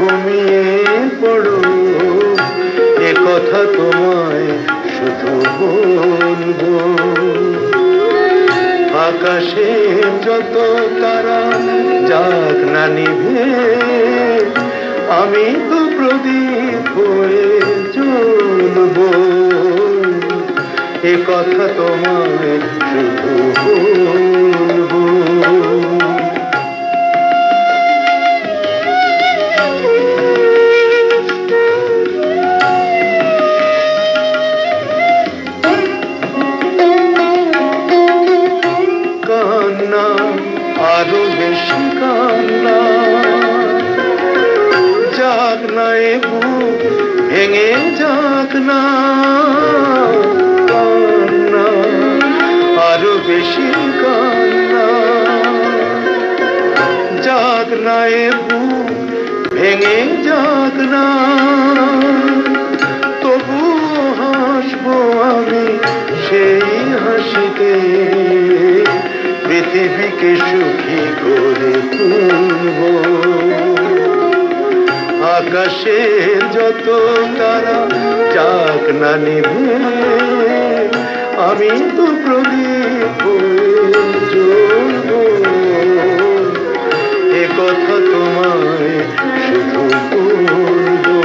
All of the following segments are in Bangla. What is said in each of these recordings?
ঘুমিয়ে পড়ো, এ কথা তোমায় শুধু বলবো। আকাশে যত তারা যাক না নিভে, আমি তো প্রদীপ হয়ে জ্বলবো, এ কথা তোমায় শুধু বলবো। কান্না আরো বেশি কান্না, যাক না এ বুক ভেঙে যাক না। কান্না আরো বেশি কান্না, যাক না এ বুক ভেঙে যাক না। তবু হাসবো আমি সেই হাসিতে, পৃথিবীকে সুখী করে তুলব। আকাশের যত তারা যাক না নিভে, আমি তো প্রদীপ হয়ে জ্বলব, এ কথা তোমায় শুধু বলবো।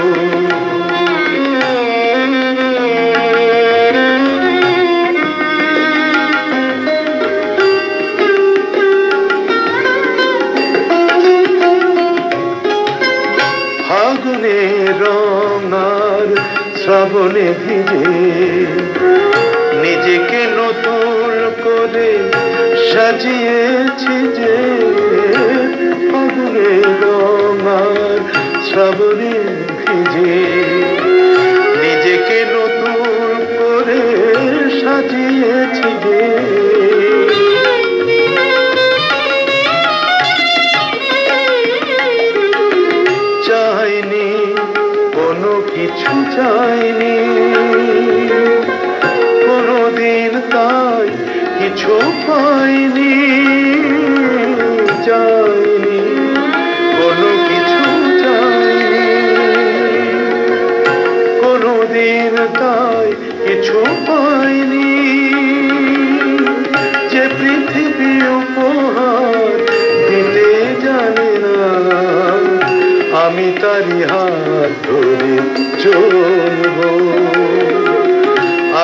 ফাগুনে রং আর শ্রাবণে ভিজে, নিজেকে নতুন করে সাজিয়েছি যে। ফাগুনে রং আর শ্রাবণে ভিজে, নিজেকে নতুন করে সাজিয়েছি যে। চাইনি কোনো কিছু, চাইনি কোনোদিন, তাই কিছু পাইনি। চাইনি কোনো কিছু, চাইনি কোনোদিন, তাই কিছু পাইনি। যে পৃথিবী উপহার দিতে জানে না, আমি তারি হাত ধরে চলব।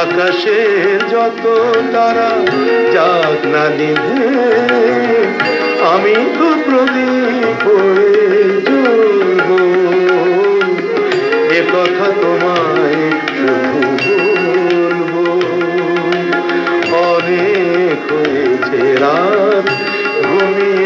আকাশের যত তারা যাক না নিভে, আমি তো প্রদীপ হয়ে জ্বলব, এ কথা তোমায় শুধু বলবো। অনেক হয়েছে রাত ঘুমিয়ে